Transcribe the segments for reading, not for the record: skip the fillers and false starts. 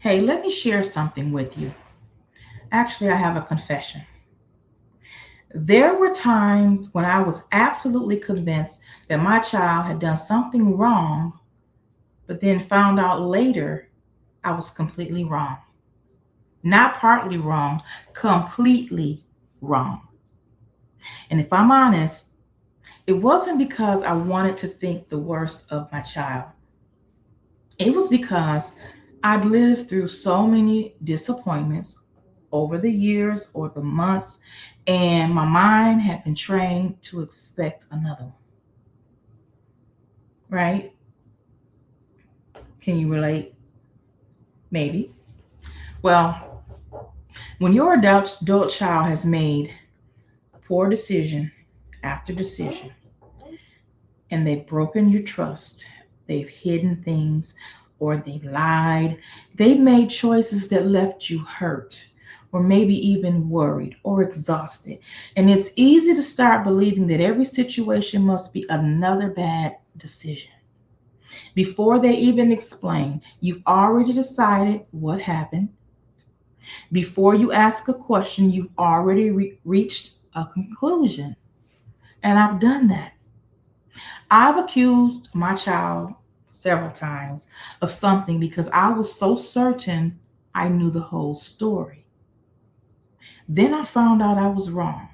Hey, let me share something with you. Actually, I have a confession. There were times when I was absolutely convinced that my child had done something wrong, but then found out later I was completely wrong. Not partly wrong, completely wrong. And if I'm honest, it wasn't because I wanted to think the worst of my child. It was because I'd lived through so many disappointments over the years or the months, and my mind had been trained to expect another one, right? Can you relate? Maybe. Well, when your adult child has made poor decision after decision, and they've broken your trust, they've hidden things, or they've lied, they've made choices that left you hurt, or maybe even worried or exhausted. And it's easy to start believing that every situation must be another bad decision. Before they even explain, you've already decided what happened. Before you ask a question, you've already reached a conclusion. And I've done that. I've accused my child several times of something because I was so certain I knew the whole story. Then I found out I was wrong.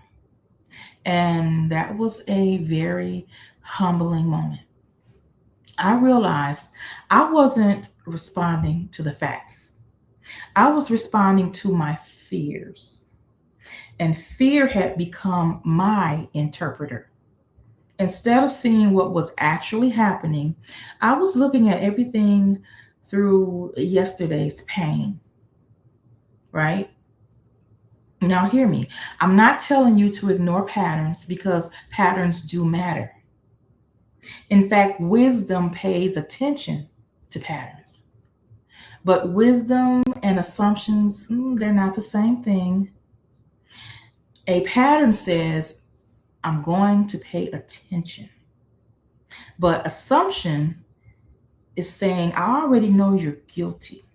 And that was a very humbling moment. I realized I wasn't responding to the facts, I was responding to my fears. And fear had become my interpreter. Instead of seeing what was actually happening, I was looking at everything through yesterday's pain, right? Now, hear me. I'm not telling you to ignore patterns because patterns do matter. In fact, wisdom pays attention to patterns. But wisdom and assumptions, they're not the same thing. A pattern says, I'm going to pay attention. But assumption is saying, I already know you're guilty.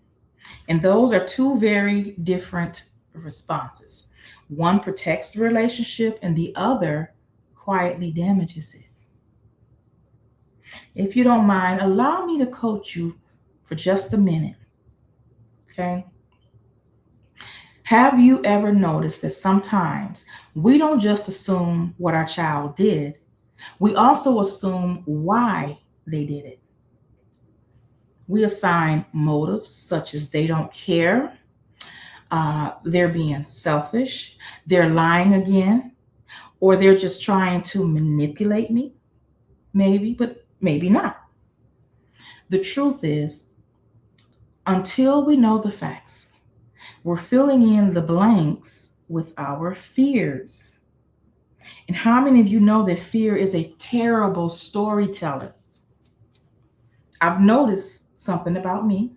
And those are two very different responses. One protects the relationship, and the other quietly damages it. If you don't mind, allow me to coach you for just a minute. Okay. Have you ever noticed that sometimes we don't just assume what our child did, we also assume why they did it? We assign motives such as they don't care, they're being selfish, they're lying again, or they're just trying to manipulate me. Maybe, but maybe not. The truth is, until we know the facts, we're filling in the blanks with our fears. And how many of you know that fear is a terrible storyteller? I've noticed something about me.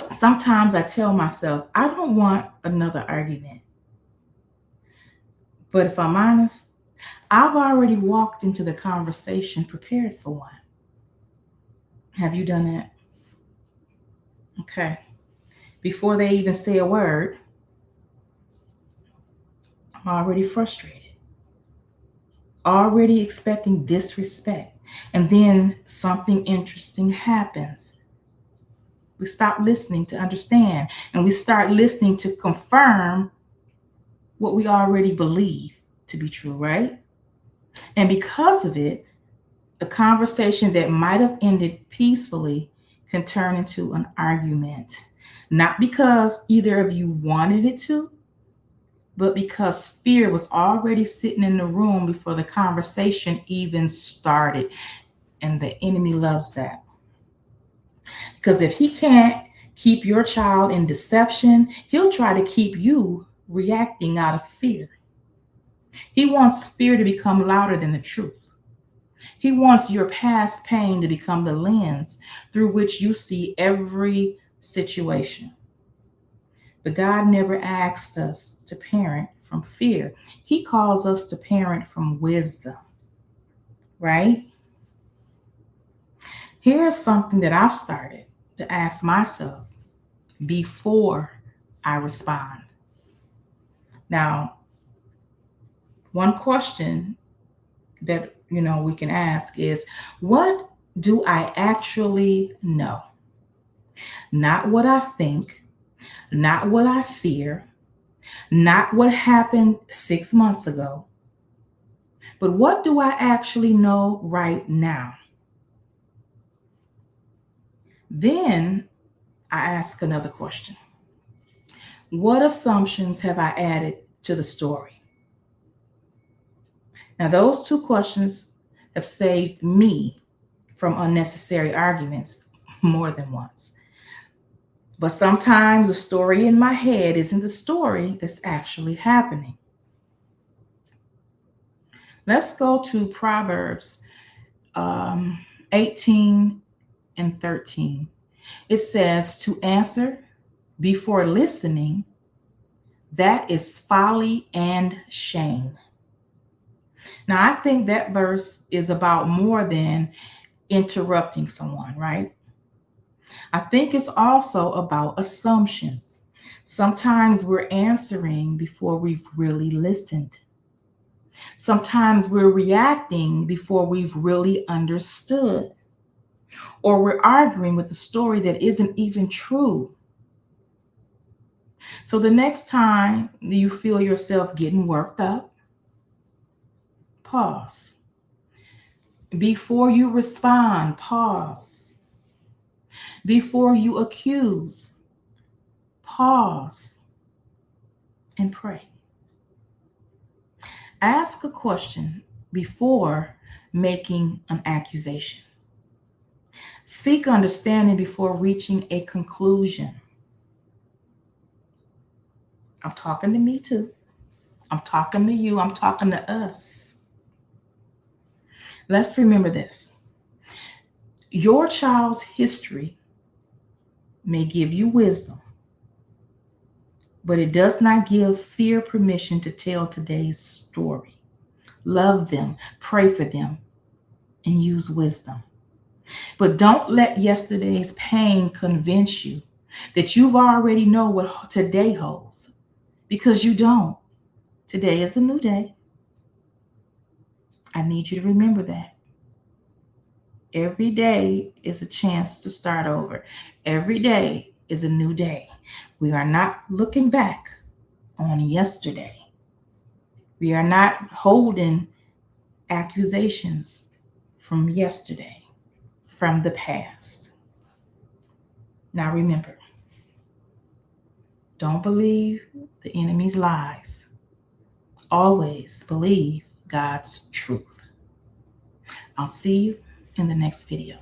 Sometimes I tell myself, I don't want another argument. But if I'm honest, I've already walked into the conversation prepared for one. Have you done that? Okay. Before they even say a word, I'm already frustrated, already expecting disrespect. And then something interesting happens. We stop listening to understand, and we start listening to confirm what we already believe to be true, right? And because of it, a conversation that might have ended peacefully can turn into an argument. Not because either of you wanted it to, but because fear was already sitting in the room before the conversation even started. And the enemy loves that. Because if he can't keep your child in deception, he'll try to keep you reacting out of fear. He wants fear to become louder than the truth. He wants your past pain to become the lens through which you see every situation. But God never asked us to parent from fear. He calls us to parent from wisdom, right? Here's something that I've started. to ask myself before I respond. Now, one question that we can ask is, what do I actually know? Not what I think, not what I fear, not what happened 6 months ago, but what do I actually know right now? Then I ask another question. What assumptions have I added to the story? Now, those two questions have saved me from unnecessary arguments more than once. But sometimes the story in my head isn't the story that's actually happening. Let's go to Proverbs 18 and 13. It says, to answer before listening, that is folly and shame. Now, I think that verse is about more than interrupting someone, right? I think it's also about assumptions. Sometimes we're answering before we've really listened. Sometimes we're reacting before we've really understood. Or we're arguing with a story that isn't even true. So the next time you feel yourself getting worked up, pause. Before you respond, pause. Before you accuse, pause and pray. Ask a question before making an accusation. Seek understanding before reaching a conclusion. I'm talking to me too. I'm talking to you. I'm talking to us. Let's remember this. Your child's history may give you wisdom, but it does not give fear permission to tell today's story. Love them, pray for them, and use wisdom. But don't let yesterday's pain convince you that you've already know what today holds, because you don't. Today is a new day. I need you to remember that. Every day is a chance to start over. Every day is a new day. We are not looking back on yesterday. We are not holding accusations from yesterday, from the past. Now remember, don't believe the enemy's lies. Always believe God's truth. I'll see you in the next video.